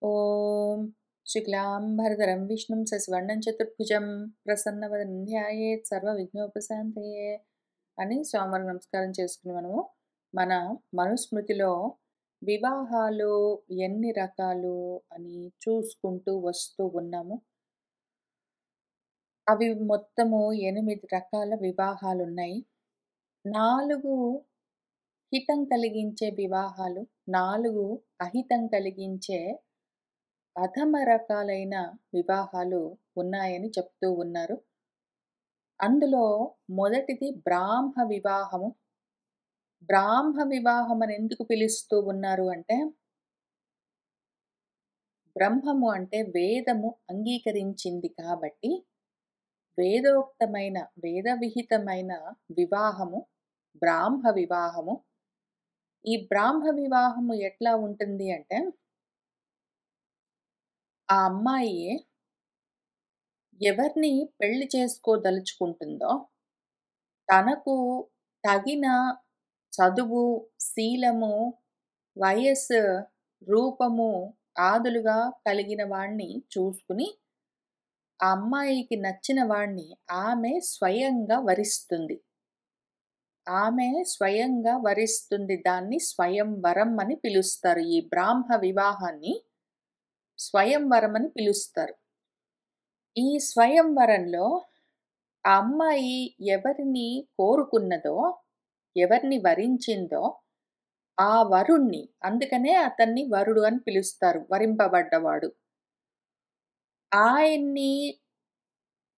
ఓం శుక్లాంబరధరం విష్ణుం శశివర్ణం చతుర్భుజం ప్రసన్నవదనం ధ్యాయేత్ సర్వవిఘ్నోపశాంతయే అని స్వామివారికి నమస్కారం చేసుకుని మన మనుస్మృతిలో వివాహాలు ఎన్ని రకాలు అని చూసుకుంటూ వస్తూ ఉన్నాము. అవి మొత్తము 8 రకాల వివాహాలున్నాయి. 4 హితం కలిగించే వివాహాలు, 4 అహితం కలిగించే అధమ రకాలైన వివాహాలు ఉన్నాయని చెప్తూ ఉన్నారు. అందులో మొదటిది బ్రాహ్మ వివాహము. బ్రాహ్మ వివాహం అని ఎందుకు పిలుస్తూ ఉన్నారు అంటే, బ్రహ్మము అంటే వేదము అంగీకరించింది కాబట్టి, వేదోక్తమైన వేద విహితమైన వివాహము బ్రాహ్మ వివాహము. ఈ బ్రాహ్మ వివాహము ఎట్లా ఉంటుంది అంటే, ఆ అమ్మాయి ఎవరిని పెళ్లి చేసుకోదలుచుకుంటుందో తనకు తగిన చదువు, శీలము, వయస్సు, రూపము ఆదులుగా కలిగిన వాణ్ణి చూసుకుని, ఆ అమ్మాయికి నచ్చిన వాణ్ణి ఆమె స్వయంగా వరిస్తుంది. ఆమె స్వయంగా వరిస్తుంది. దాన్ని స్వయంవరం అని పిలుస్తారు. ఈ బ్రాహ్మ వివాహాన్ని స్వయంవరం అని పిలుస్తారు. ఈ స్వయంవరంలో ఆ అమ్మాయి ఎవరిని కోరుకున్నదో, ఎవరిని వరించిందో ఆ వరుణ్ణి, అందుకనే అతన్ని వరుడు అని పిలుస్తారు, వరింపబడ్డవాడు. ఆయన్ని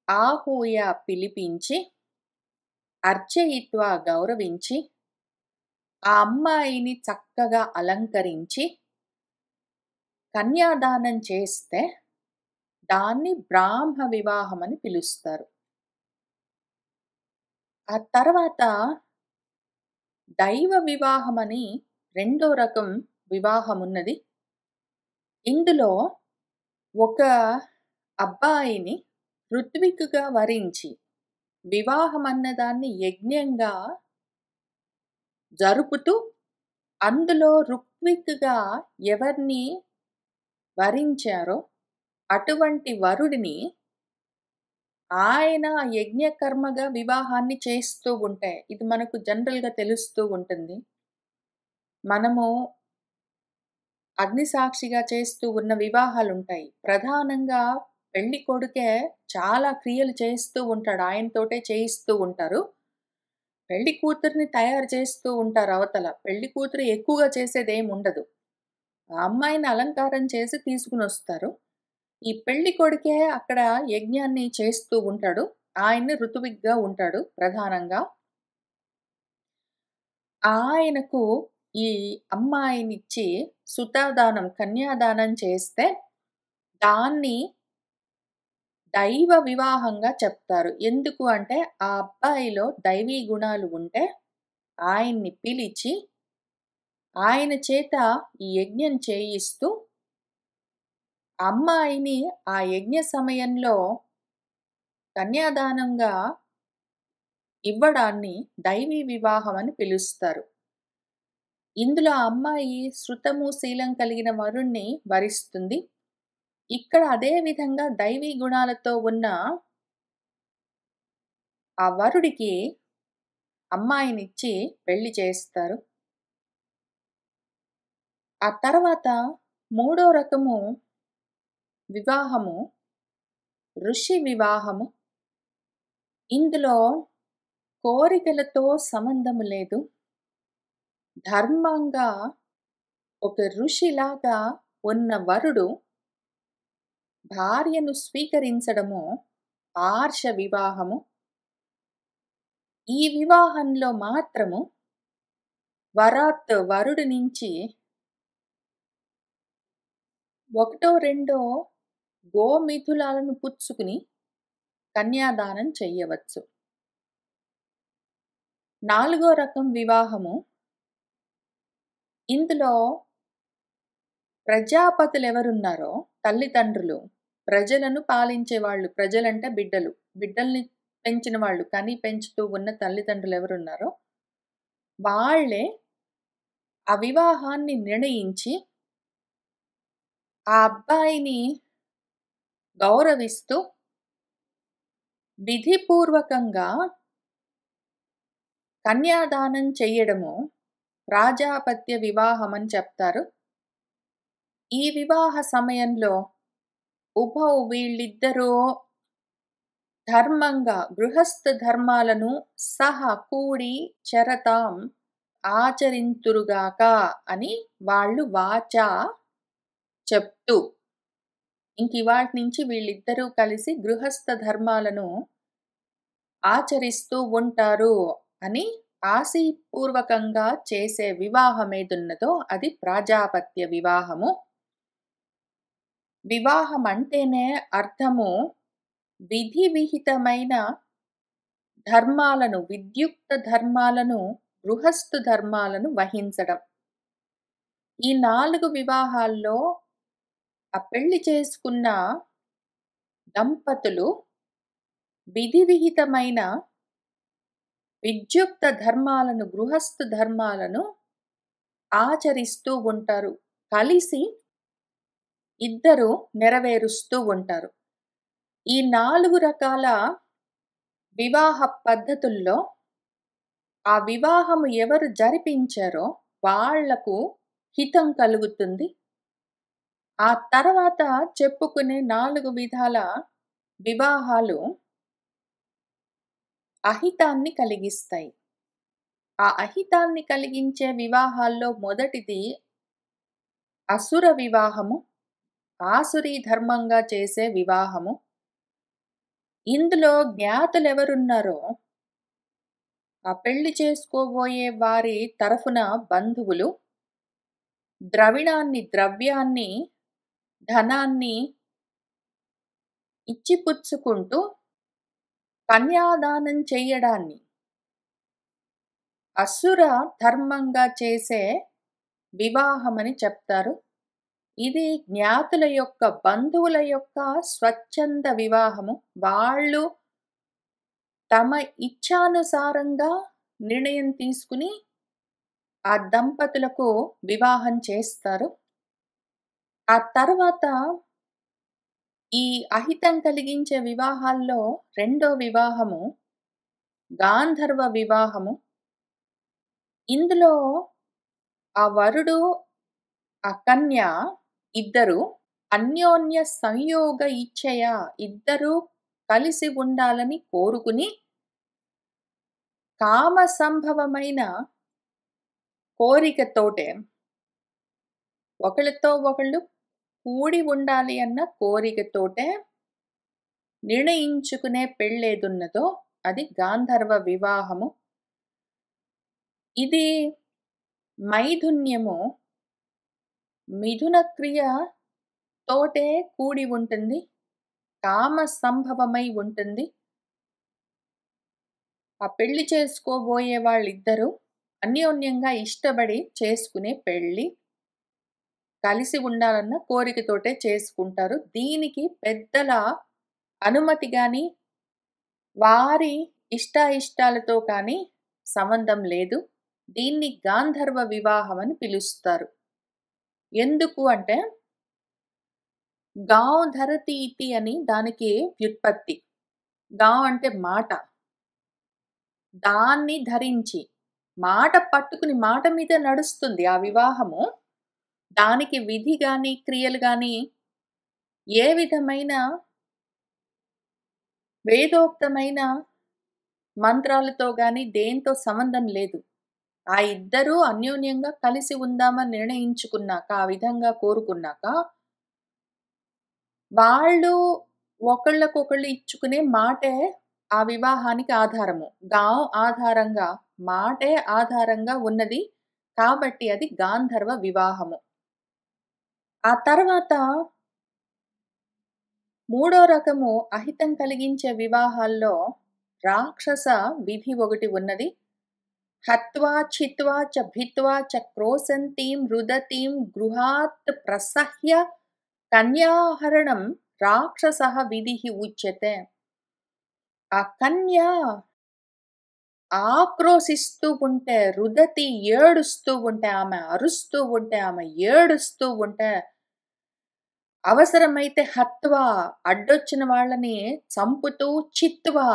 ఆహూయ పిలిపించి, అర్చయిత్వా గౌరవించి, ఆ అమ్మాయిని చక్కగా అలంకరించి, కన్యాదానం చేస్తే దాన్ని బ్రాహ్మ వివాహం అని పిలుస్తారు. ఆ తర్వాత దైవ వివాహం అని రెండో రకం వివాహం ఉన్నది. ఇందులో ఒక అబ్బాయిని ఋత్విక్కుగా వరించి, వివాహం అన్నదాన్ని యజ్ఞంగా జరుపుతూ, అందులో ఋత్విక్కుగా ఎవరిని వరించారో అటువంటి వరుడిని ఆయన యజ్ఞకర్మగా వివాహాన్ని చేస్తూ ఉంటే, ఇది మనకు జనరల్‌గా తెలుస్తూ ఉంటుంది. మనము అగ్నిసాక్షిగా చేస్తూ ఉన్న వివాహాలుంటాయి. ప్రధానంగా పెళ్లి కొడుకే చాలా క్రియలు చేస్తూ ఉంటాడు. ఆయనతోటే చేయిస్తూ ఉంటారు. పెళ్లి కూతురిని తయారు చేస్తూ ఉంటారు అవతల. పెళ్లి కూతురు ఎక్కువగా చేసేదేముండదు. ఆ అమ్మాయిని అలంకారం చేసి తీసుకొనొస్తారు. ఈ పెళ్లి కొడుకే అక్కడ యజ్ఞాన్ని చేస్తూ ఉంటాడు. ఆయన్ని ఋత్విగ్గా ఉంటాడు ప్రధానంగా. ఆయనకు ఈ అమ్మాయినిచ్చి సుతాదానం, కన్యాదానం చేస్తే దాన్ని దైవ వివాహంగా చెప్తారు. ఎందుకు అంటే, ఆ అబ్బాయిలో దైవీ గుణాలు ఉంటే ఆయన్ని పిలిచి, ఆయన చేత ఈ యజ్ఞం చేయిస్తూ, అమ్మాయిని ఆ యజ్ఞ సమయంలో కన్యాదానంగా ఇవ్వడాన్ని దైవీ వివాహం అని పిలుస్తారు. ఇందులో ఆ అమ్మాయి శృతము, శీలం కలిగిన వరుణ్ణి వరిస్తుంది. ఇక్కడ అదే విధంగా దైవీ గుణాలతో ఉన్న ఆ వరుడికి అమ్మాయినిచ్చి పెళ్లి చేస్తారు. ఆ తర్వాత మూడో రకము వివాహము ఋషి వివాహము. ఇందులో కోరికలతో సంబంధము లేదు. ధర్మంగా ఒక ఋషిలాగా ఉన్న వరుడు భార్యను స్వీకరించడము ఆర్ష వివాహము. ఈ వివాహంలో మాత్రము వరాత్ వరుడి నుంచి ఒకటో రెండో గోమిథులాలను పుచ్చుకుని కన్యాదానం చెయ్యవచ్చు. నాలుగో రకం వివాహము. ఇందులో ప్రజాపతులెవరున్నారో తల్లిదండ్రులు, ప్రజలను పాలించేవాళ్ళు, ప్రజలంటే బిడ్డలు, బిడ్డల్ని పెంచిన వాళ్ళు, కని పెంచుతూ ఉన్న తల్లిదండ్రులెవరున్నారో వాళ్ళే ఆ వివాహాన్ని నిర్ణయించి ఆ అబ్బాయిని గౌరవిస్తూ విధిపూర్వకంగా కన్యాదానం చెయ్యడము ప్రాజాపత్య వివాహమని చెప్తారు. ఈ వివాహ సమయంలో వీళ్ళిద్దరూ ధర్మంగా గృహస్థ ధర్మాలను కూడి చరతాం ఆచరింతురుగాక అని వాళ్ళు వాచా చెప్తూ ఇంకివాటి నుంచి వీళ్ళిద్దరూ కలిసి గృహస్థ ధర్మాలను ఆచరిస్తూ ఉంటారు అని ఆశీపూర్వకంగా చేసే వివాహమేదున్నదో అది ప్రాజాపత్య వివాహము. వివాహం అంటేనే అర్థము విధి విహితమైన ధర్మాలను, విద్యుక్త ధర్మాలను, గృహస్థు ధర్మాలను వహించడం. ఈ 4 వివాహాల్లో ఆ పెళ్లి చేసుకున్న దంపతులు విధి విహితమైన విద్యుక్త ధర్మాలను, గృహస్థు ధర్మాలను ఆచరిస్తూ ఉంటారు. కలిసి ఇద్దరు నెరవేరుస్తూ ఉంటారు. ఈ 4 రకాల వివాహ పద్ధతుల్లో ఆ వివాహము ఎవరు జరిపించారో వాళ్లకు హితం కలుగుతుంది. ఆ తర్వాత చెప్పుకునే 4 విధాల వివాహాలు అహితాన్ని కలిగిస్తాయి. ఆ అహితాన్ని కలిగించే వివాహాల్లో మొదటిది అసుర వివాహము, ఆసురీ ధర్మంగా చేసే వివాహము. ఇందులో జ్ఞాతులెవరున్నారో ఆ పెళ్లి చేసుకోబోయే వారి తరఫున బంధువులు ద్రవ్యాన్ని, ధనాన్ని ఇచ్చిపుచ్చుకుంటూ కన్యాదానం చెయ్యడాన్ని అసుర ధర్మంగా చేసే వివాహమని చెప్తారు. ఇది జ్ఞాతుల యొక్క, బంధువుల యొక్క స్వచ్ఛంద వివాహము. వాళ్ళు తమ ఇచ్ఛానుసారంగా నిర్ణయం తీసుకుని ఆ దంపతులకు వివాహం చేస్తారు. ఆ తర్వాత ఈ అహితం కలిగించే వివాహాల్లో రెండో వివాహము గాంధర్వ వివాహము. ఇందులో ఆ వరుడు, ఆ కన్య ఇద్దరు అన్యోన్య సంయోగ ఇచ్ఛయ, ఇద్దరూ కలిసి ఉండాలని కోరుకుని కామ సంభవమైన కోరికతోటే ఒకళ్ళతో ఒకళ్ళు కూడి ఉండాలి అన్న కోరికతోటే నిర్ణయించుకునే పెళ్ళేదున్నదో అది గాంధర్వ వివాహము. ఇది మైథున్యము, మిథున క్రియ తోటే కూడి ఉంటుంది, కామ సంభవమై ఉంటుంది. ఆ పెళ్లి చేసుకోబోయే వాళ్ళిద్దరూ అన్యోన్యంగా ఇష్టపడి చేసుకునే పెళ్లి, కలిసి ఉండాలన్న కోరికతోటే చేసుకుంటారు. దీనికి పెద్దల అనుమతి గాని, వారి ఇష్టాయిష్టాలతో కానీ సంబంధం లేదు. దీన్ని గాంధర్వ వివాహం అని పిలుస్తారు. ఎందుకు అంటే గావ్ ధరతి ఇతి అని దానికి వ్యుత్పత్తి. గావ్ అంటే మాట, దాన్ని ధరించి మాట పట్టుకుని మాట మీద నడుస్తుంది ఆ వివాహము. దానికి విధి గాని, క్రియలు గాని, ఏ విధమైన వేదోక్తమైన మంత్రాలతో గాని దేంతో సంబంధం లేదు. ఆ ఇద్దరూ అన్యోన్యంగా కలిసి ఉందామని నిర్ణయించుకున్నాక, ఆ విధంగా కోరుకున్నాక, వాళ్ళు ఒకళ్ళకొకళ్ళు ఇచ్చుకునే మాటే ఆ వివాహానికి ఆధారము. గావ్ ఆధారంగా, మాటే ఆధారంగా ఉన్నది కాబట్టి అది గాంధర్వ వివాహము. ఆ తర్వాత మూడో రకము అహితం కలిగించే వివాహాల్లో రాక్షస విధి ఒకటి ఉన్నది. హత్వా చిత్వా చ భిత్వా చ క్రోశంతీం రుదతీం గృహాత్ ప్రసహ్య కన్యాహరణం రాక్షసః విధిః ఉచ్యతే. ఆ కన్య ఆక్రోశిస్తూ ఉంటే, రుదతి ఏడుస్తూ ఉంటే, ఆమె అరుస్తూ ఉంటే, ఆమె ఏడుస్తూ ఉంటే అవసరమైతే హత్వా, అడ్డొచ్చిన వాళ్ళని చంపుతూ చిత్వా,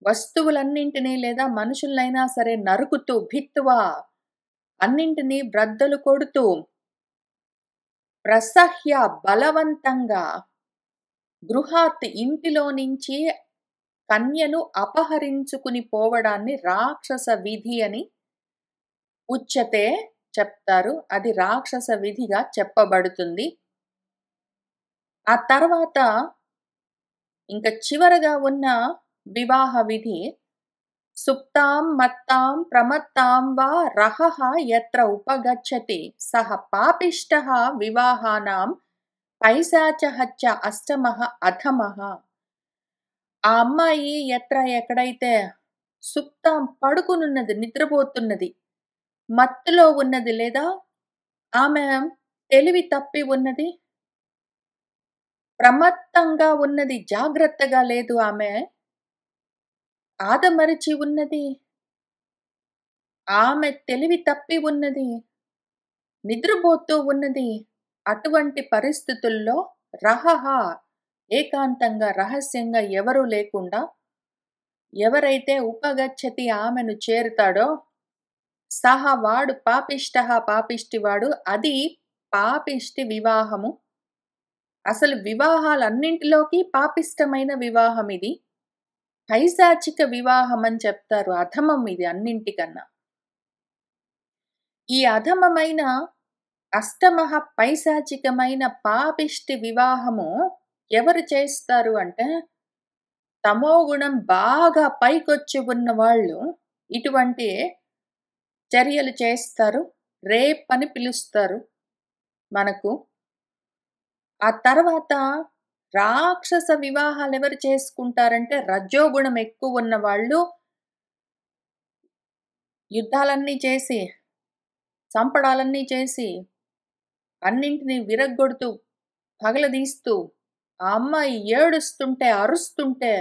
వస్తువులన్నింటినీ లేదా మనుషులనైనా సరే నరుకుతూ భిత్వా, అన్నింటినీ బ్రద్దలు కొడుతూ, ప్రసహ్య బలవంతంగా, గృహాత్ ఇంటిలో నుంచి కన్యను అపహరించుకుని పోవడాన్ని రాక్షస విధి అని ఉచ్యతే చెప్తారు. అది రాక్షస విధిగా చెప్పబడుతుంది. ఆ తర్వాత ఇంక చివరగా ఉన్న వివాహ విధి సుప్తాం మత్తాం ప్రమత్తాం వా రహః యత్ర ఉపగచ్చతి సహ పాపిష్టః వివాహానాం పైశాచః చ అష్టమః అధమః. ఆ అమ్మాయి ఎక్కడైతే సుప్తాం పడుకునున్నది, నిద్రపోతున్నది, మత్తులో ఉన్నది లేదా ఆమె తెలివి తప్పి ఉన్నది, ప్రమత్తంగా ఉన్నది, జాగ్రత్తగా లేదు, ఆమె ఆదమరిచి ఉన్నది, ఆమె తెలివి తప్పి ఉన్నది, నిద్రపోతూ ఉన్నది. అటువంటి పరిస్థితుల్లో రహః, ఏకాంతంగా రహస్యంగా ఎవరూ లేకుండా ఎవరైతే ఉపగచ్చతి ఆమెను చేరుతాడో సహ వాడు పాపిష్టః, పాపిష్టివాడు. అది పాపిష్టి వివాహము. అసలు వివాహాలన్నింటిలోకి పాపిష్టమైన వివాహం ఇది. పైశాచిక వివాహం అని చెప్తారు. అధమం ఇది అన్నింటికన్నా. ఈ అధమమైన అష్టమః పైశాచికమైన పాపిష్టి వివాహము ఎవరు చేస్తారు అంటే తమోగుణం బాగా పైకొచ్చి ఉన్న వాళ్ళు ఇటువంటి చర్యలు చేస్తారు. రేప్ అని పిలుస్తారు మనకు. ఆ తర్వాత రాక్షస వివాహాలు ఎవరు చేసుకుంటారంటే రజోగుణం ఎక్కువ ఉన్న వాళ్ళు యుద్ధాలన్నీ చేసి, చంపడాలన్నీ చేసి, అన్నింటినీ విరగ్గొడుతూ, పగలదీస్తూ, ఆ అమ్మాయి ఏడుస్తుంటే, అరుస్తుంటే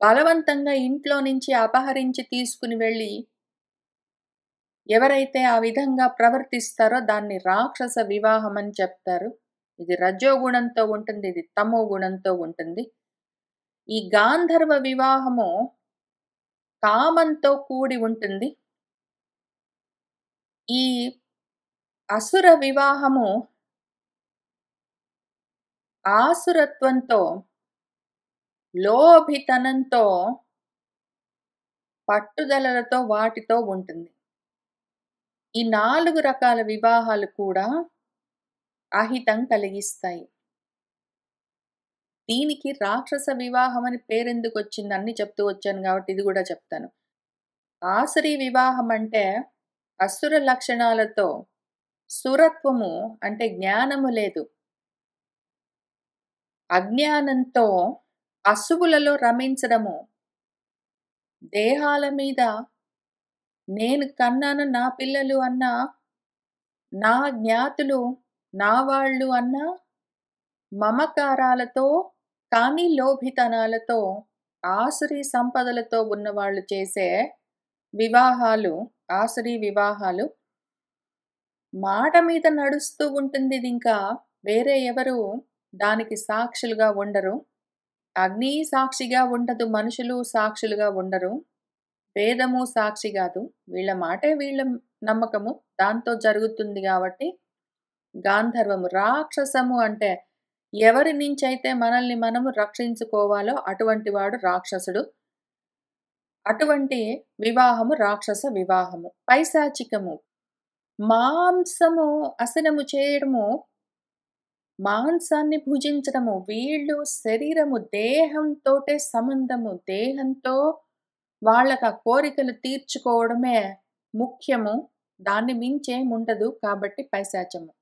బలవంతంగా ఇంట్లో నుంచి అపహరించి తీసుకుని వెళ్ళి ఎవరైతే ఆ విధంగా ప్రవర్తిస్తారో దాన్ని రాక్షస వివాహం అని చెప్తారు. ఇది రజోగుణంతో ఉంటుంది, ఇది తమో గుణంతో ఉంటుంది. ఈ గాంధర్వ వివాహము కామంతో కూడి ఉంటుంది. ఈ అసుర వివాహము ఆసురత్వంతో, లోభితనంతో, పట్టుదలలతో వాటితో ఉంటుంది. ఈ 4 రకాల వివాహాలు కూడా అహితం కలిగిస్తాయి. దీనికి రాక్షస వివాహం అని పేరెందుకొచ్చింది అన్నీ చెప్తూ వచ్చాను కాబట్టి ఇది కూడా చెప్తాను. ఆసురీ వివాహం అంటే అసుర లక్షణాలతో, సురత్వము అంటే జ్ఞానము లేదు, అజ్ఞానంతో అసువులలో రమించడము, దేహాల మీద నేను కన్నాను నా పిల్లలు అన్న, నా జ్ఞాతులు నా వాళ్ళు అన్న మమకారాలతో కానీ లోభితనాలతో ఆసురీ సంపదలతో ఉన్నవాళ్ళు చేసే వివాహాలు, ఆసురీ వివాహాలు. మాట మీద నడుస్తూ ఉంటుంది ఇది. ఇంకా వేరే ఎవరు దానికి సాక్షులుగా ఉండరు. అగ్ని సాక్షిగా ఉండదు, మనుషులు సాక్షులుగా ఉండరు, వేదము సాక్షి కాదు. వీళ్ళ మాటే వీళ్ళ నమ్మకము, దాంతో జరుగుతుంది కాబట్టి గాంధర్వము. రాక్షసము అంటే ఎవరి నుంచైతే మనల్ని మనము రక్షించుకోవాలో అటువంటి వాడు రాక్షసుడు. అటువంటి వివాహము రాక్షస వివాహము. పైశాచికము మాంసము అసనము చేయడము, మాంసాన్ని భుజించడము. వీళ్ళు శరీరము దేహంతోటే సంబంధము, దేహంతో వాళ్ళకి ఆ కోరికలు తీర్చుకోవడమే ముఖ్యము, దాన్ని మించేముండదు. కాబట్టి పైశాచము.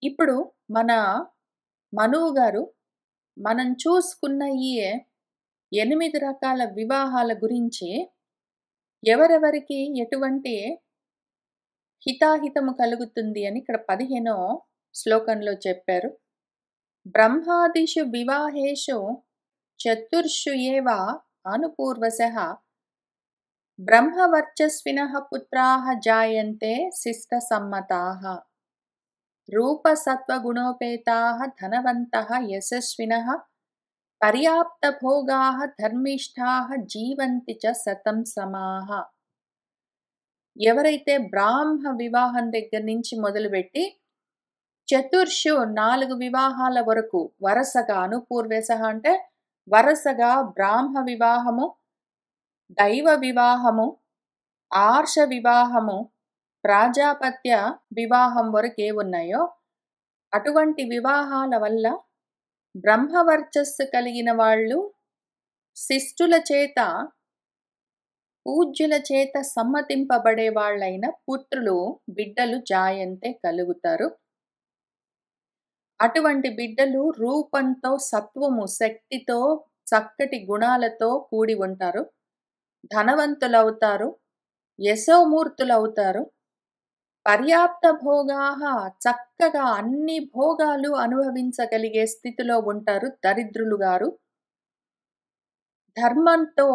ఇప్పుడు మన మనువు గారు మనం చూసుకున్న ఈ 8 రకాల వివాహాల గురించి ఎవరెవరికి ఎటువంటి హితాహితము కలుగుతుంది అని ఇక్కడ 15వ శ్లోకంలో చెప్పారు. బ్రహ్మాదిషు వివాహేషు చతుర్షు ఏవ అనుపూర్వశః బ్రహ్మవర్చస్వినః పుత్రాః జాయంతే శిష్ట సమ్మతాః. రూపసత్వగుణోపేతాః ధనవంతః యశస్వినః పర్యాప్తభోగాః ధర్మిష్ఠాః జీవంతి చ శతం సమాః. ఎవరైతే బ్రాహ్మ వివాహం దగ్గర నుంచి మొదలుపెట్టి చతుర్షు 4 వివాహాల వరకు వరుసగా అనుపూర్వేశః అంటే వరుసగా బ్రాహ్మ వివాహము, దైవ వివాహము, ఆర్ష వివాహము, ప్రాజాపత్య వివాహం వరకు ఏవున్నాయో అటువంటి వివాహాల వల్ల బ్రహ్మవర్చస్సు కలిగిన వాళ్ళు శిష్టుల చేత పూజ్యుల చేత సమ్మతింపబడే వాళ్ళైన పుత్రులు బిడ్డలు జాయంతే కలుగుతారు. అటువంటి బిడ్డలు రూపంతో, సత్వము శక్తితో, చక్కటి గుణాలతో కూడి ఉంటారు. ధనవంతులవుతారు, యశోమూర్తులవుతారు. పర్యాప్త భోగాః చక్కగా అన్ని భోగాలు అనుభవించగలిగే స్థితిలో ఉంటారు. దరిద్రులు గారు ధర్మంతో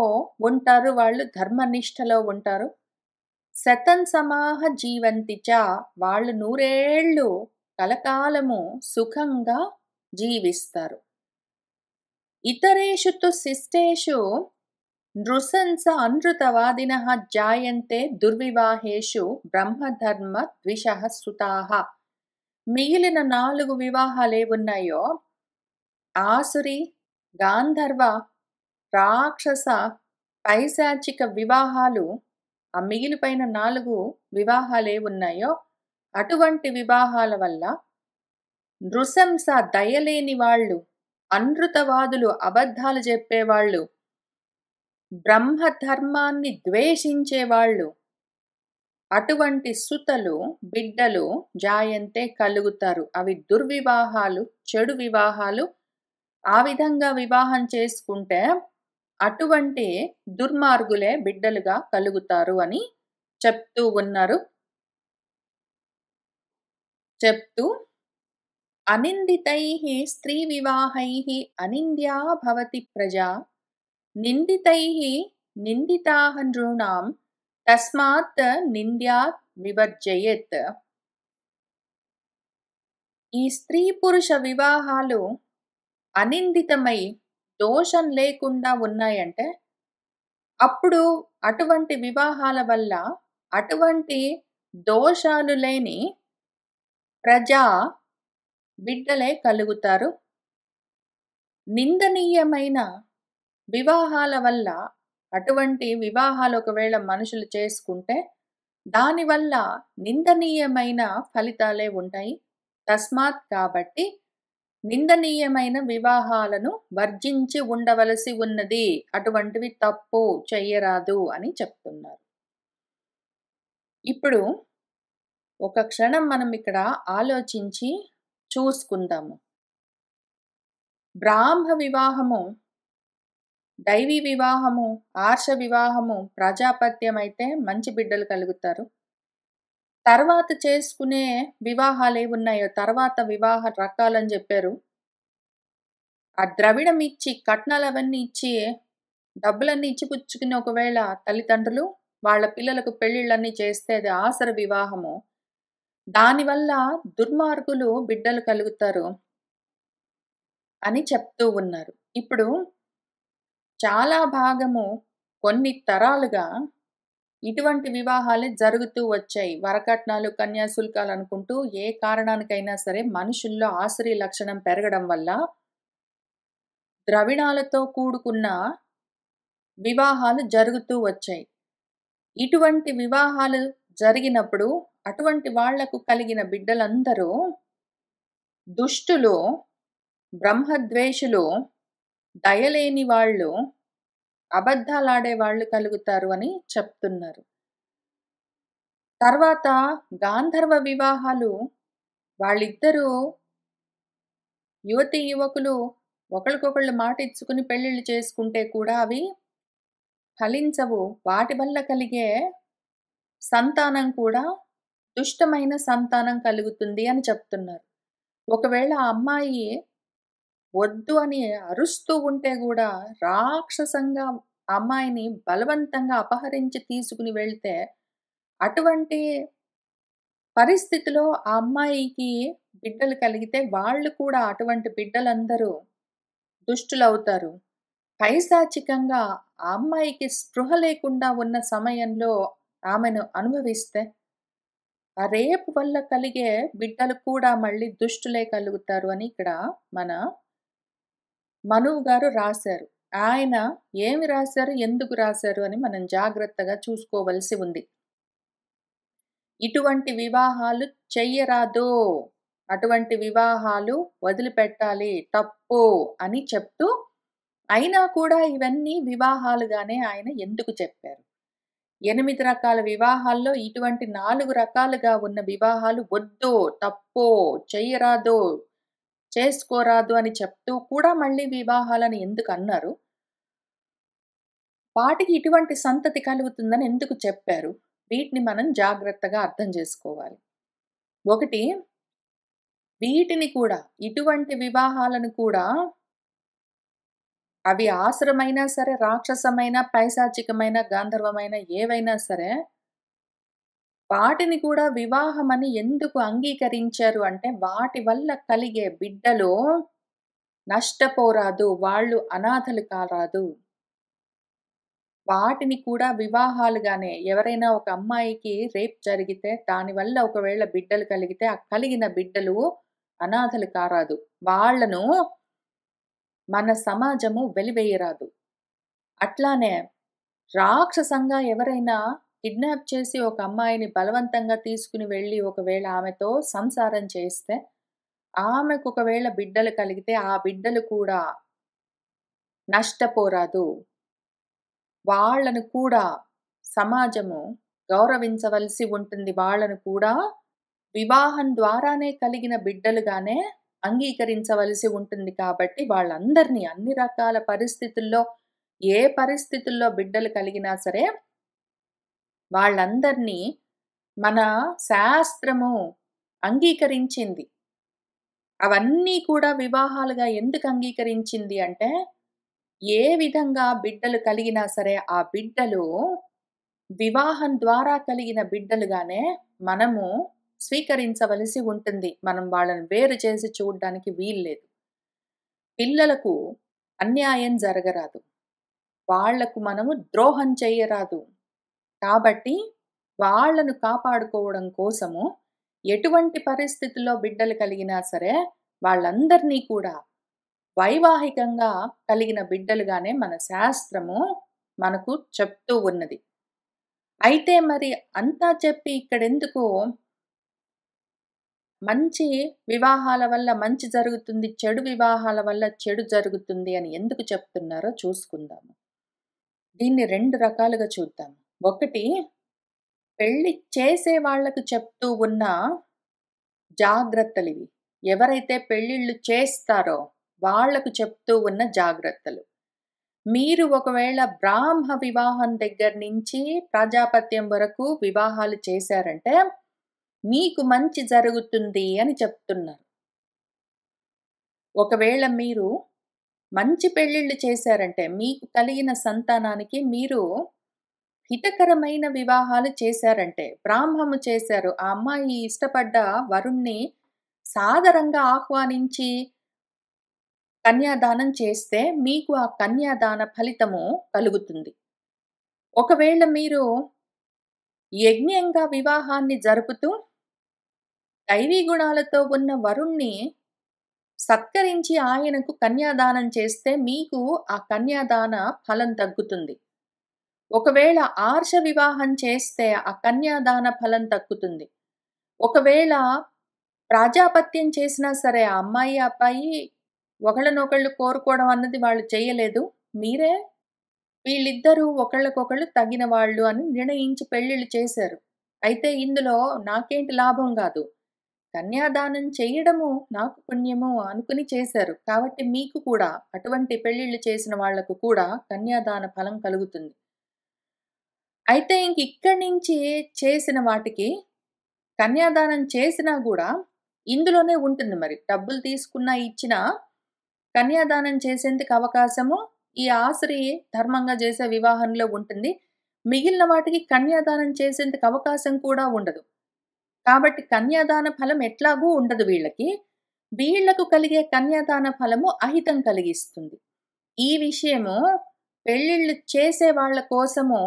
ఉంటారు, వాళ్ళు ధర్మనిష్టలో ఉంటారు. శతం సమాహ జీవంతి చ వాళ్ళు 100 ఏళ్ళు కలకాలము సుఖంగా జీవిస్తారు. ఇతరేషు తు శిష్టేషు నృశంస అనృతవాదినః జాయంతే దుర్వివాహేషు బ్రహ్మధర్మ ద్విషః సుతాః. మిగిలిన 4 వివాహాలేవున్నాయో ఆసురి, గాంధర్వ, రాక్షస, పైశాచిక వివాహాలు, ఆ మిగిలిపోయిన 4 వివాహాలేవున్నాయో అటువంటి వివాహాల వల్ల నృశంస దయలేని వాళ్ళు, అనృతవాదులు అబద్ధాలు చెప్పేవాళ్ళు, బ్రహ్మధర్మాన్ని ద్వేషించేవాళ్ళు, అటువంటి సుతలు బిడ్డలు జాయంతే కలుగుతారు. అవి దుర్వివాహాలు, చెడు వివాహాలు. ఆ విధంగా వివాహం చేసుకుంటే అటువంటి దుర్మార్గులే బిడ్డలుగా కలుగుతారు అని చెప్తూ ఉన్నారు. చెప్తూ అనిందితైః స్త్రీ వివాహైః అనింద్యా భవతి ప్రజా నిందితైః నిందితాః నృణాం తస్మాత్ నింద్యాత్ వివర్జయేత్. ఈ స్త్రీ పురుష వివాహాలు అనిందితమై దోషం లేకుండా ఉన్నాయంటే అప్పుడు అటువంటి వివాహాల వల్ల అటువంటి దోషాలు లేని ప్రజా బిడ్డలే కలుగుతారు. నిందనీయమైన వివాహాల వల్ల అటువంటి వివాహాలు ఒకవేళ మనుషులు చేసుకుంటే దానివల్ల నిందనీయమైన ఫలితాలే ఉంటాయి. తస్మాత్ కాబట్టి నిందనీయమైన వివాహాలను వర్జించి ఉండవలసి ఉన్నది. అటువంటివి తప్పు చెయ్యరాదు అని చెప్తున్నారు. ఇప్పుడు ఒక క్షణం మనం ఇక్కడ ఆలోచించి చూసుకుందాము. బ్రాహ్మ వివాహము, దైవీ వివాహము, ఆర్ష వివాహము, ప్రజాపత్యం అయితే మంచి బిడ్డలు కలుగుతారు. తర్వాత చేసుకునే వివాహాలు ఏమున్నాయో తర్వాత వివాహ రకాలని చెప్పారు. ఆ ద్రవిడం ఇచ్చి కట్నాలు అవన్నీ ఇచ్చి డబ్బులన్నీ ఇచ్చి పుచ్చుకుని ఒకవేళ తల్లిదండ్రులు వాళ్ళ పిల్లలకు పెళ్లిళ్ళన్నీ చేస్తే అది ఆసర వివాహము. దానివల్ల దుర్మార్గులు బిడ్డలు కలుగుతారు అని చెప్తూ ఉన్నారు. ఇప్పుడు చాలా భాగము కొన్ని తరాలుగా ఇటువంటి వివాహాలే జరుగుతూ వచ్చాయి. వరకట్నాలు, కన్యాశుల్కాలు అనుకుంటూ ఏ కారణానికైనా సరే మనుషుల్లో ఆసురీ లక్షణం పెరగడం వల్ల ద్రవిణాలతో కూడుకున్న వివాహాలు జరుగుతూ వచ్చాయి. ఇటువంటి వివాహాలు జరిగినప్పుడు అటువంటి వాళ్లకు కలిగిన బిడ్డలందరూ దుష్టులు, బ్రహ్మద్వేషులు, దయలేని వాళ్ళు, అబద్ధాలాడే వాళ్ళు కలుగుతారు అని చెప్తున్నారు. తర్వాత గాంధర్వ వివాహాలు, వాళ్ళిద్దరూ యువతీ యువకులు ఒకరికొకళ్ళు మాట ఇచ్చుకుని పెళ్లిళ్ళు చేసుకుంటే కూడా అవి ఫలించవు. వాటి వల్ల కలిగే సంతానం కూడా దుష్టమైన సంతానం కలుగుతుంది అని చెప్తున్నారు. ఒకవేళ ఆ అమ్మాయి వద్దు అని అరుస్తూ ఉంటే కూడా రాక్షసంగా అమ్మాయిని బలవంతంగా అపహరించి తీసుకుని వెళ్తే అటువంటి పరిస్థితిలో ఆ అమ్మాయికి బిడ్డలు కలిగితే వాళ్ళు కూడా అటువంటి బిడ్డలందరూ దుష్టులవుతారు. పైశాచికంగా ఆ అమ్మాయికి స్పృహ లేకుండా ఉన్న సమయంలో ఆమెను అనుభవిస్తే, ఆ రేపు వల్ల కలిగే బిడ్డలు కూడా మళ్ళీ దుష్టులే కలుగుతారు అని ఇక్కడ మన మనువు గారు రాశారు. ఆయన ఏమి రాశారు? ఎందుకు రాశారు? అని మనం జాగ్రత్తగా చూసుకోవలసి ఉంది. ఇటువంటి వివాహాలు చెయ్యరాదు. అటువంటి వివాహాలు వదిలిపెట్టాలి. తప్పు అని చెప్తూ, అయినా కూడా ఇవన్నీ వివాహాలుగానే ఆయన ఎందుకు చెప్పారు? 8 రకాల వివాహాల్లో ఇటువంటి 4 రకాలుగా ఉన్న వివాహాలు వద్దు, తప్పు, చెయ్యరాదు, చేసుకోరాదు అని చెప్తూ కూడా మళ్ళీ వివాహాలని ఎందుకన్నారు? వాటికి ఇటువంటి సంతతి కలుగుతుందని ఎందుకు చెప్పారు? వీటిని మనం జాగ్రత్తగా అర్థం చేసుకోవాలి. ఒకటి, వీటిని కూడా ఇటువంటి వివాహాలను కూడా అవి ఆసురమైనా సరే, రాక్షసమైన, పైశాచికమైన, గాంధర్వమైన ఏవైనా సరే, వాటిని కూడా వివాహమని ఎందుకు అంగీకరించారు అంటే, వాటి వల్ల కలిగే బిడ్డలు నష్టపోరాదు, వాళ్ళు అనాథలు కారాదు. వాటిని కూడా వివాహాలుగానే ఎవరైనా ఒక అమ్మాయికి రేప్ జరిగితే, దానివల్ల ఒకవేళ బిడ్డలు కలిగితే, ఆ కలిగిన బిడ్డలు అనాథలు కారాదు. వాళ్ళను మన సమాజము వెలివేయరాదు. అట్లానే రాక్షసంగా ఎవరైనా కిడ్నాప్ చేసి ఒక అమ్మాయిని బలవంతంగా తీసుకుని వెళ్ళి ఒకవేళ ఆమెతో సంసారం చేస్తే, ఆమెకు ఒకవేళ బిడ్డలు కలిగితే ఆ బిడ్డలు కూడా నష్టపోరాదు. వాళ్ళను కూడా సమాజము గౌరవించవలసి ఉంటుంది. వాళ్ళను కూడా వివాహం ద్వారానే కలిగిన బిడ్డలుగానే అంగీకరించవలసి ఉంటుంది కాబట్టి వాళ్ళందరినీ అన్ని రకాల పరిస్థితుల్లో ఏ పరిస్థితుల్లో బిడ్డలు కలిగినా సరే వాళ్ళందరినీ మన శాస్త్రము అంగీకరించింది. అవన్నీ కూడా వివాహాలుగా ఎందుకు అంగీకరించింది అంటే, ఏ విధంగా బిడ్డలు కలిగినా సరే ఆ బిడ్డలు వివాహం ద్వారా కలిగిన బిడ్డలుగానే మనము స్వీకరించవలసి ఉంటుంది. మనం వాళ్ళని వేరు చేసి చూడ్డానికి వీల్లేదు. పిల్లలకు అన్యాయం జరగరాదు. వాళ్లకు మనము ద్రోహం చెయ్యరాదు. కాబట్టి వాళ్ళను కాపాడుకోవడం కోసము ఎటువంటి పరిస్థితుల్లో బిడ్డలు కలిగినా సరే వాళ్ళందరినీ కూడా వైవాహికంగా కలిగిన బిడ్డలుగానే మన శాస్త్రము మనకు చెప్తూ ఉన్నది. అయితే మరి అంతా చెప్పి ఇక్కడెందుకు మంచి వివాహాల వల్ల మంచి జరుగుతుంది, చెడు వివాహాల వల్ల చెడు జరుగుతుంది అని ఎందుకు చెప్తున్నారో చూసుకుందాము. దీన్ని 2 రకాలుగా చూద్దాం. ఒకటి, పెళ్లి చేసే వాళ్లకు చెప్తూ ఉన్న జాగ్రత్తలివి. ఎవరైతే పెళ్ళిళ్ళు చేస్తారో వాళ్లకు చెప్తూ ఉన్న జాగ్రత్తలు. మీరు ఒకవేళ బ్రాహ్మ వివాహం దగ్గర నుంచి ప్రజాపత్యం వరకు వివాహాలు చేశారంటే మీకు మంచి జరుగుతుంది అని చెప్తున్నారు. ఒకవేళ మీరు మంచి పెళ్ళిళ్ళు చేశారంటే మీకు కలిగిన సంతానానికి మీరు హితకరమైన వివాహాలు చేశారంటే, బ్రాహ్మము చేశారు, ఆ అమ్మాయి ఇష్టపడ్డ వరుణ్ణి సాదరంగా ఆహ్వానించి కన్యాదానం చేస్తే మీకు ఆ కన్యాదాన ఫలితము కలుగుతుంది. ఒకవేళ మీరు యజ్ఞంగా వివాహాన్ని జరుపుతూ దైవీ గుణాలతో ఉన్న వరుణ్ణి సత్కరించి ఆయనకు కన్యాదానం చేస్తే మీకు ఆ కన్యాదాన ఫలం తగ్గుతుంది. ఒకవేళ ఆర్ష వివాహం చేస్తే ఆ కన్యాదాన ఫలం తగ్గుతుంది. ఒకవేళ ప్రాజాపత్యం చేసినా సరే ఆ అమ్మాయి అబ్బాయి ఒకళ్ళనొకళ్ళు కోరుకోవడం అన్నది వాళ్ళు చేయలేదు. మీరే వీళ్ళిద్దరూ ఒకళ్ళకొకళ్ళు తగిన వాళ్ళు అని నిర్ణయించి పెళ్ళిళ్ళు చేశారు. అయితే ఇందులో నాకేంటి లాభం కాదు. కన్యాదానం చేయడము నాకు పుణ్యము అనుకుని చేశారు. కాబట్టి మీకు కూడా అటువంటి పెళ్ళిళ్ళు చేసిన వాళ్లకు కూడా కన్యాదాన ఫలం కలుగుతుంది. అయితే ఇక్కడి నుంచి చేసిన వాటికి కన్యాదానం చేసినా కూడా ఇందులోనే ఉంటుంది మరి. డబ్బులు తీసుకున్నా ఇచ్చినా కన్యాదానం చేసేందుకు అవకాశము ఈ ఆశ్రి ధర్మంగా చేసే వివాహంలో ఉంటుంది. మిగిలిన వాటికి కన్యాదానం చేసేందుకు అవకాశం కూడా ఉండదు. కాబట్టి కన్యాదాన ఫలం ఎట్లాగూ ఉండదు వీళ్ళకి. వీళ్ళకు కలిగే కన్యాదాన ఫలము అహితం కలిగిస్తుంది. ఈ విషయము పెళ్ళిళ్ళు చేసే వాళ్ళ కోసము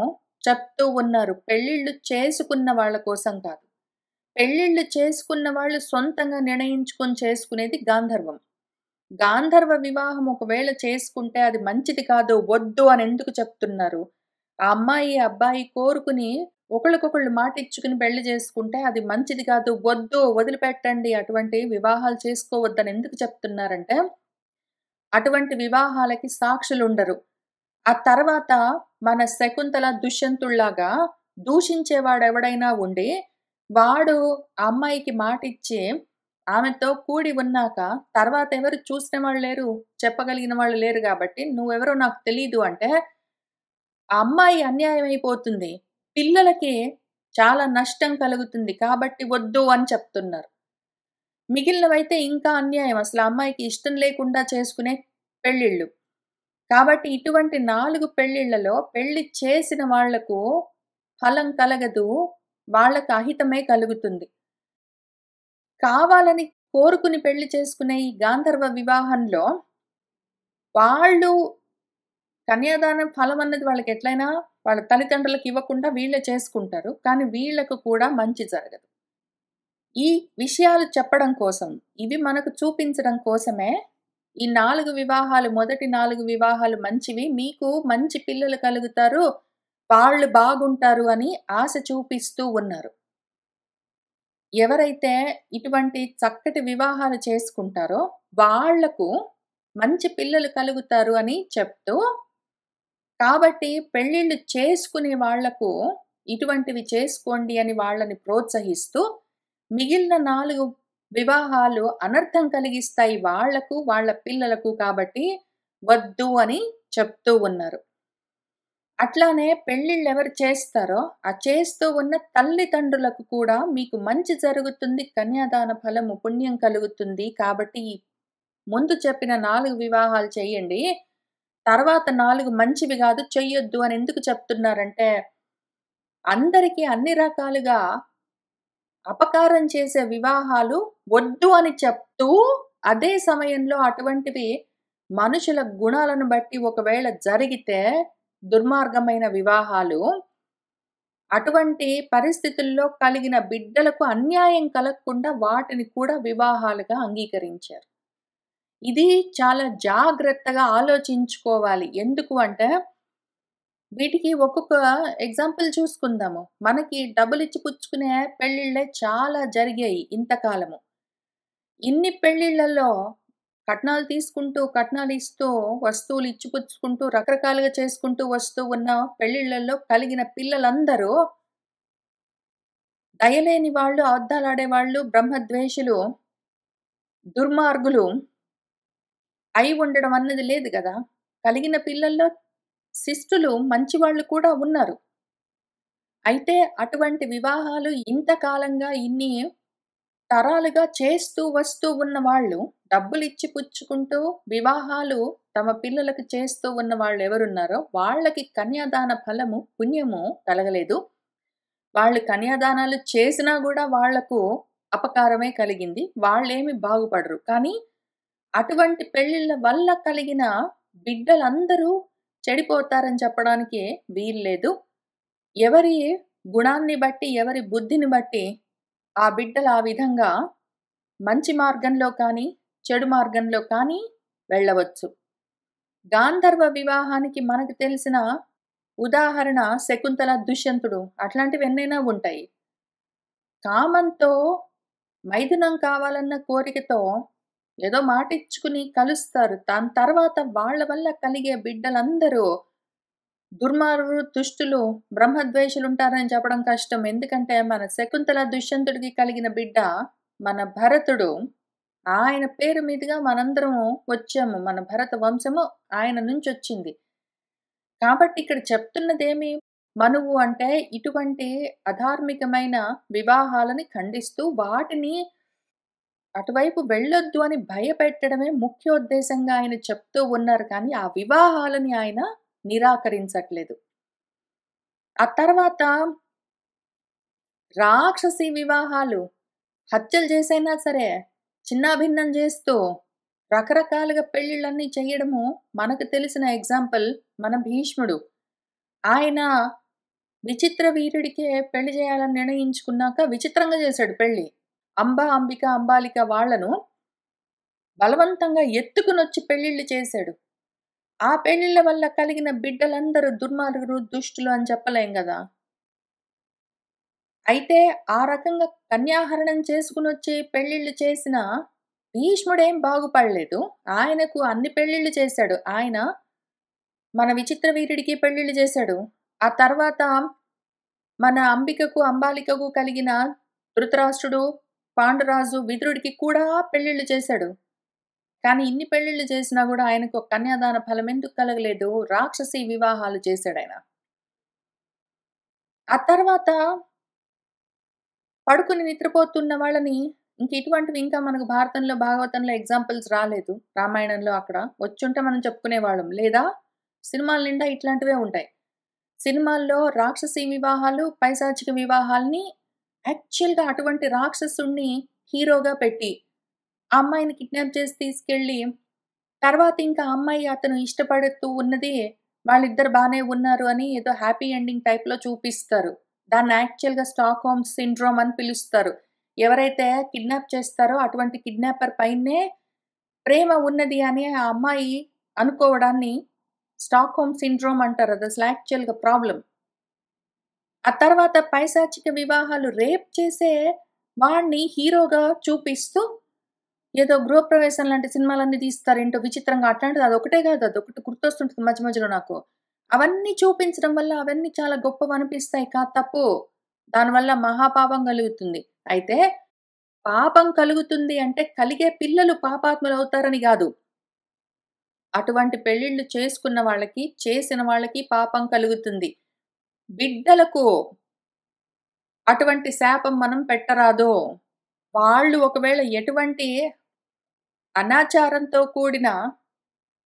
చెప్తూ ఉన్నారు. పెళ్ళిళ్ళు చేసుకున్న వాళ్ళ కోసం కాదు. పెళ్ళిళ్ళు చేసుకున్న వాళ్ళు సొంతంగా నిర్ణయించుకొని చేసుకునేది గాంధర్వం. గాంధర్వ వివాహం ఒకవేళ చేసుకుంటే అది మంచిది కాదు, వద్దు అని ఎందుకు చెప్తున్నారు? ఆ అమ్మాయి, అబ్బాయి కోరుకుని ఒకళ్ళకొకళ్ళు మాటిచ్చుకుని పెళ్లి చేసుకుంటే అది మంచిది కాదు, వద్దు, వదిలిపెట్టండి, అటువంటి వివాహాలు చేసుకోవద్దని ఎందుకు చెప్తున్నారంటే, అటువంటి వివాహాలకి సాక్షులుండరు. ఆ తర్వాత మన శకుంతల, దుష్యంతుడిలాగా దూషించేవాడెవడైనా ఉండి, వాడు ఆ అమ్మాయికి మాటిచ్చి, ఆమెతో కూడి ఉన్నాక, తర్వాత ఎవరు చూసిన వాళ్ళు లేరు, చెప్పగలిగిన వాళ్ళు లేరు గాబట్టి, "నువ్వెవరో నాకు తెలీదు" అంటే, ఆ అమ్మాయి అన్యాయమైపోతుంది. పిల్లలకి చాలా నష్టం కలుగుతుంది. కాబట్టి వద్దు అని చెప్తున్నారు. మిగిలినవైతే ఇంకా అన్యాయం. అసలు ఆ అమ్మాయికి ఇష్టం లేకుండా చేసుకునే పెళ్ళిళ్ళు. కాబట్టి ఇటువంటి 4 పెళ్ళిళ్ళలో పెళ్లి చేసిన వాళ్లకు ఫలం కలగదు. వాళ్ళకి అహితమే కలుగుతుంది. కావాలని కోరుకుని పెళ్లి చేసుకునే ఈ గాంధర్వ వివాహంలో వాళ్ళు కన్యాదానం ఫలం అన్నది వాళ్ళకెట్లైనా వాళ్ళ తల్లిదండ్రులకు ఇవ్వకుండా వీళ్ళే చేసుకుంటారు. కానీ వీళ్ళకు కూడా మంచి జరగదు. ఈ విషయాలు చెప్పడం కోసం, ఇవి మనకు చూపించడం కోసమే ఈ 4 వివాహాలు, మొదటి 4 వివాహాలు మంచివి. మీకు మంచి పిల్లలు కలుగుతారు. వాళ్ళు బాగుంటారు అని ఆశ చూపిస్తూ ఉన్నారు. ఎవరైతే ఇటువంటి చక్కటి వివాహాలు చేసుకుంటారో వాళ్లకు మంచి పిల్లలు కలుగుతారు అని చెప్తూ, కాబట్టి పెళ్ళిళ్ళు చేసుకునే వాళ్లకు ఇటువంటివి చేసుకోండి అని వాళ్ళని ప్రోత్సహిస్తూ, మిగిలిన 4 వివాహాలు అనర్థం కలిగిస్తాయి వాళ్లకు, వాళ్ళ పిల్లలకు, కాబట్టి వద్దు అని చెప్తూ ఉన్నారు. అట్లానే పెళ్ళిళ్ళెవరు చేస్తారో, ఆ చేస్తూ ఉన్న తల్లిదండ్రులకు కూడా మీకు మంచి జరుగుతుంది, కన్యాదాన ఫలము, పుణ్యం కలుగుతుంది. కాబట్టి ఈ ముందు చెప్పిన 4 వివాహాలు చేయండి. తర్వాత 4 మంచివి గాదు, చెయ్యొద్దు అని ఎందుకు చెప్తున్నారంటే, అందరికీ అన్ని రకాలుగా అపకారం చేసే వివాహాలు వద్దు అని చెప్తూ, అదే సమయంలో అటువంటివి మనుషుల గుణాలను బట్టి ఒకవేళ జరిగితే దుర్మార్గమైన వివాహాలు, అటువంటి పరిస్థితుల్లో కలిగిన బిడ్డలకు అన్యాయం కలగకుండా వాటిని కూడా వివాహాలుగా అంగీకరించారు. ఇది చాలా జాగ్రత్తగా ఆలోచించుకోవాలి. ఎందుకు అంటే, వీటికి ఒక్కొక్క ఎగ్జాంపుల్ చూసుకుందాము. మనకి డబ్బులిచ్చి పుచ్చుకునే పెళ్ళిళ్ళే చాలా జరిగాయి ఇంతకాలము. ఇన్ని పెళ్ళిళ్ళలో కట్నాలు తీసుకుంటూ, కట్నాలిస్తూ, వస్తువులు ఇచ్చిపుచ్చుకుంటూ, రకరకాలుగా చేసుకుంటూ వస్తూ ఉన్న పెళ్ళిళ్ళలో కలిగిన పిల్లలందరూ దయలేని వాళ్ళు, అబద్ధాలాడేవాళ్ళు, బ్రహ్మద్వేషులు, దుర్మార్గులు అయి ఉండడం అన్నది లేదు గదా! కలిగిన పిల్లల్లో శిష్టులు మంచివాళ్ళు కూడా ఉన్నారు. అయితే అటువంటి వివాహాలు ఇంతకాలంగా ఇన్ని తరాలుగా చేస్తూ వస్తూ ఉన్నవాళ్ళు, డబ్బులిచ్చి పుచ్చుకుంటూ వివాహాలు తమ పిల్లలకు చేస్తూ ఉన్న వాళ్ళెవరున్నారో, వాళ్ళకి కన్యాదాన ఫలము, పుణ్యము కలగలేదు. వాళ్ళు కన్యాదానాలు చేసినా గూడా వాళ్లకు అపకారమే కలిగింది. వాళ్ళేమి బాగుపడరు. కానీ అటువంటి పెళ్ళిళ్ళ వల్ల కలిగిన బిడ్డలందరూ చెడిపోతారని చెప్పడానికి వీల్లేదు. ఎవరి గుణాన్ని బట్టి, ఎవరి బుద్ధిని బట్టి ఆ బిడ్డలు ఆ విధంగా మంచి మార్గంలో కానీ, చెడు మార్గంలో కానీ వెళ్ళవచ్చు. గాంధర్వ వివాహానికి మనకు తెలిసిన ఉదాహరణ శకుంతల, దుష్యంతుడు, అట్లాంటివెన్నైనా ఉంటాయి. కామంతో, మైథునం కావాలన్న కోరికతో ఏదో మాటిచ్చుకుని కలుస్తారు. దాని తర్వాత వాళ్ళ వల్ల కలిగే బిడ్డలందరూ దుర్మార్గులు, దుష్టులు, బ్రహ్మద్వేషులుంటారని చెప్పడం కష్టం. ఎందుకంటే మన శకుంతల, దుష్యంతుడికి కలిగిన బిడ్డ మన భరతుడు. ఆయన పేరు మీదుగా మనందరము వచ్చాము. మన భరత వంశము ఆయన నుంచొచ్చింది. కాబట్టి ఇక్కడ చెప్తున్నదేమి మనువు అంటే, ఇటువంటి అధార్మికమైన వివాహాలని ఖండిస్తూ వాటిని అటువైపు వెళ్ళొద్దు అని భయపెట్టడమే ముఖ్యోద్దేశంగా ఆయన చెప్తూ ఉన్నారు. కానీ ఆ వివాహాలని ఆయన నిరాకరించట్లేదు. ఆ తర్వాత రాక్షసి వివాహాలు, హత్యలు చేసైనా సరే, చిన్నాభిన్నం చేస్తూ, రకరకాలుగా పెళ్ళిళ్ళన్నీ చెయ్యడము మనకు తెలిసిన ఎగ్జాంపుల్ మన భీష్ముడు. ఆయన విచిత్ర వీరుడికే పెళ్లి చేయాలని నిర్ణయించుకున్నాక విచిత్రంగా చేశాడు పెళ్లి. అంబ, అంబిక, అంబాలిక వాళ్ళను బలవంతంగా ఎత్తుకునొచ్చి పెళ్ళిళ్ళు చేశాడు. ఆ పెళ్ళిళ్ళ వల్ల కలిగిన బిడ్డలందరూ దుర్మార్గులు, దుష్టులు అని చెప్పలేం గదా! అయితే ఆ రకంగా కన్యాహరణం చేసుకొనొచ్చి పెళ్ళిళ్ళు చేసిన భీష్ముడేం బాగుపడలేదు. ఆయనకు అన్ని పెళ్ళిళ్ళు చేశాడు. ఆయన మన విచిత్ర వీరుడికి పెళ్ళిళ్ళు చేశాడు. ఆ తర్వాత మన అంబికకు, అంబాలికకు కలిగిన ధృతరాష్ట్రుడు, పాండురాజు, విదురుడికి కూడా పెళ్ళిళ్ళు చేశాడు. కానీ ఇన్ని పెళ్ళిళ్ళు చేసినా గూడా ఆయనకు కన్యాదాన ఫలం ఎందుకు కలగలేదు? రాక్షసి వివాహాలు చేశాడాయన. ఆ తర్వాత పడుకొని నిద్రపోతున్న వాళ్ళని ఇటువంటివి ఇంకా మనకు భారతంలో, భాగవతంలో ఎగ్జాంపుల్స్ రాలేదు. రామాయణంలో అక్కడ. వచ్చుంటే మనం చెప్పుకునేవాళ్ళం. లేదా సినిమాల నిండా ఇట్లాంటివే ఉంటాయి. సినిమాల్లో రాక్షసి వివాహాలు, పైశాచిక వివాహాల్ని యాక్చువల్‌గా అటువంటి రాక్షసుడిని హీరోగా పెట్టి, ఆ అమ్మాయిని కిడ్నాప్ చేసి తీసుకెళ్ళి, తర్వాత ఇంకా ఆ అమ్మాయి అతను ఇష్టపడుతూ ఉన్నది, వాళ్ళిద్దరు బానే ఉన్నారు అని ఏదో హ్యాపీ ఎండింగ్ టైప్‌లో చూపిస్తారు. దాన్ని యాక్చువల్‌గా స్టాక్‌హోమ్ సిండ్రోమ్ అని పిలుస్తారు. ఎవరైతే కిడ్నాప్ చేస్తారో అటువంటి కిడ్నాపర్ పైనే ప్రేమ ఉన్నది అని ఆ అమ్మాయి అనుకోవడాన్ని స్టాక్‌హోమ్ సిండ్రోమ్ అంటారు. అదసలు యాక్చువల్‌గా ప్రాబ్లమ్. ఆ తర్వాత పైశాచిక వివాహాలు రేప్ చేసే వాడిని హీరోగా చూపిస్తూ ఏదో గృహప్రవేశం లాంటి సినిమాలన్నీ తీస్తారేంటో విచిత్రంగా అట్లాంటిది అదొకటే కాదు. అదొకటి గుర్తొస్తుంటది మధ్య మధ్యలో నాకు. అవన్నీ చూపించడం వల్ల అవన్నీ చాలా గొప్పవనిపిస్తాయి. తప్పు. దానివల్ల మహాపాపం కలుగుతుంది. అయితే పాపం కలుగుతుంది అంటే కలిగే పిల్లలు పాపాత్ములవుతారని గాదు. అటువంటి పెళ్ళిళ్ళు చేసుకున్న వాళ్ళకి, చేసిన వాళ్ళకి పాపం కలుగుతుంది. బిడ్డలకు అటువంటి శాపం మనం పెట్టరాదు. వాళ్ళు ఒకవేళ ఎటువంటి అనాచారంతో కూడిన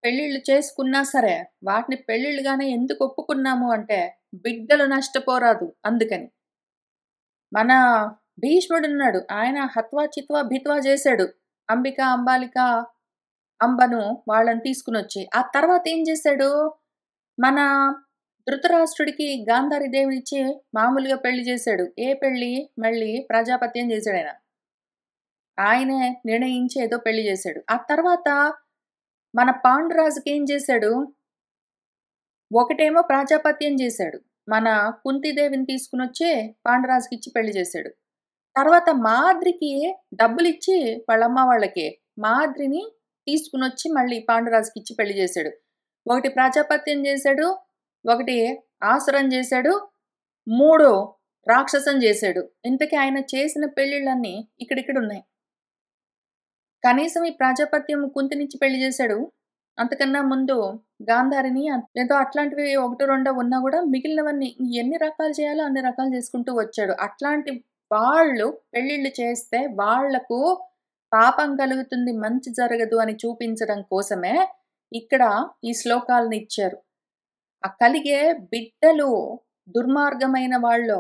పెళ్ళిళ్ళు చేసుకున్నా సరే, వాటిని పెళ్ళిళ్ళుగానే ఎందుకు ఒప్పుకున్నాము అంటే, బిడ్డలు నష్టపోరాదు అందుకని. మన భీష్ముడున్నాడు. ఆయన హత్వా, చిత్వా, భిత్వా జేశాడు. అంబిక, అంబాలిక, అంబను వాళ్ళని తీసుకొనొచ్చి. ఆ తర్వాత ఏం జేశాడు, మన ధృతరాష్ట్రుడికి గాంధారి దేవినిచ్చి మామూలుగా పెళ్లి జేశాడు. ఏ పెళ్లి? మళ్ళీ ప్రజాపత్యం జేశాడాయన. ఆయనే నిర్ణయించి ఏదో పెళ్లి జేశాడు. ఆ తర్వాత మన పాండురాజుకేం జేశాడు, ఒకటేమో ప్రాజాపత్యం జేశాడు. మన కుంతీదేవిని తీసుకొనొచ్చి పాండురాజుకిచ్చి పెళ్లి జేశాడు. తర్వాత మాద్రికి డబ్బులిచ్చి వాళ్ళమ్మ వాళ్ళకి, మాద్రిని తీసుకొనొచ్చి మళ్ళీ పాండురాజుకిచ్చి పెళ్లి జేశాడు. ఒకటి ప్రాజాపత్యం జేశాడు, ఒకటి ఆసురం జేశాడు, 3 రాక్షసం జేశాడు. ఇంతకీ ఆయన చేసిన పెళ్ళిళ్ళన్నీ ఇక్కడిక్కడున్నాయి. కనీసం ఈ ప్రాజాపత్యం కుంతినిచ్చి పెళ్లి జేశాడు. అంతకన్నా ముందు గాంధారిని ఏదో అట్లాంటివి ఒకటో రెండో ఉన్నా గూడా మిగిలినవన్నీ ఎన్ని రకాలు చేయాలో అన్ని రకాలు చేసుకుంటూ వచ్చాడు. అట్లాంటి వాళ్ళు పెళ్ళిళ్ళు చేస్తే వాళ్లకు పాపం కలుగుతుంది, మంచి జరగదు అని చూపించడం కోసమే ఇక్కడ ఈ శ్లోకాలను ఇచ్చారు. ఆ కలిగే బిడ్డలు దుర్మార్గమైన వాళ్ళో,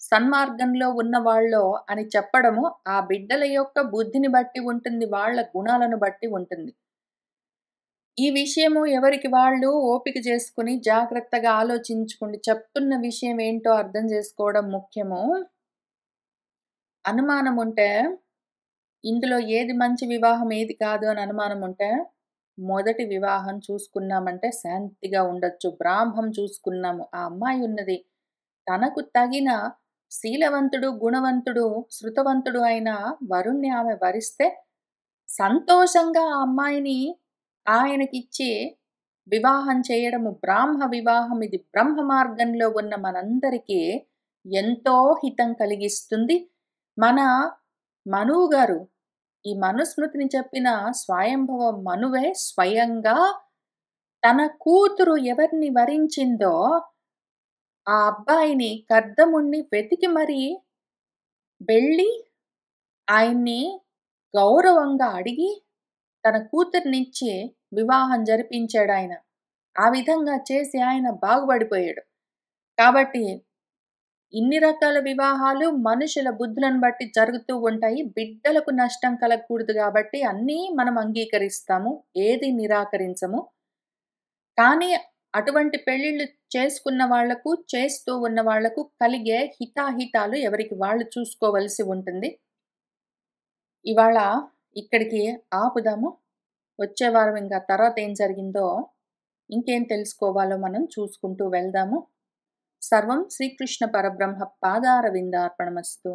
సన్మార్గంలో ఉన్న వాళ్ళో అని చెప్పడము ఆ బిడ్డల యొక్క బుద్ధిని బట్టి ఉంటుంది. వాళ్ళ గుణాలను బట్టి ఉంటుంది. ఈ విషయము ఎవరికి వాళ్ళు ఓపిక చేసుకొని జాగ్రత్తగా ఆలోచించుకోండి. చెప్తున్న విషయం ఏంటో అర్థం చేసుకోవడం ముఖ్యము. అనుమానం ఉంటే ఇందులో ఏది మంచి వివాహం, ఏది కాదు అని అనుమానం ఉంటే మొదటి వివాహం చూసుకున్నామంటే శాంతిగా ఉండొచ్చు. బ్రాహ్మం చూసుకున్నాము. ఆ అమ్మాయి ఉన్నది. తనకు తగిన శీలవంతుడు, గుణవంతుడు, శృతవంతుడు అయిన వరుణ్ణి ఆమె వరిస్తే సంతోషంగా ఆ అమ్మాయిని ఆయనకిచ్చి వివాహం చేయడము బ్రాహ్మ వివాహం. ఇది బ్రహ్మ మార్గంలో ఉన్న మనందరికీ ఎంతో హితం కలిగిస్తుంది. మన మనువు గారు ఈ మనుస్మృతిని చెప్పిన స్వయంభవ మనువే స్వయంగా తన కూతురు ఎవరిని వరించిందో ఆ అబ్బాయిని కర్దముణ్ణి వెతికి మరీ వెళ్ళి ఆయన్ని గౌరవంగా అడిగి తన కూతుర్నిచ్చి వివాహం జరిపించాడాయన. ఆ విధంగా చేసి ఆయన బాగుపడిపోయాడు. కాబట్టి ఇన్ని రకాల వివాహాలు మనుషుల బుద్ధులను బట్టి జరుగుతూ ఉంటాయి. బిడ్డలకు నష్టం కలగకూడదు గాబట్టి అన్నీ మనం అంగీకరిస్తాము. ఏది నిరాకరించము. కానీ అటువంటి పెళ్ళిళ్ళు చేసుకున్న వాళ్లకు, చేస్తూ ఉన్న వాళ్లకు కలిగే హితాహితాలు ఎవరికి వాళ్ళు చూసుకోవలసి ఉంటుంది. ఇవాళ ఇక్కడికి ఆపుదాము. వచ్చే వారం ఇంకా తర్వాత ఏం జరిగిందో ఇంకేం తెలుసుకోవాలో మనం చూసుకుంటూ వెళ్దాము. సర్వం శ్రీకృష్ణ పరబ్రహ్మ పాదారవిందార్పణమస్తు.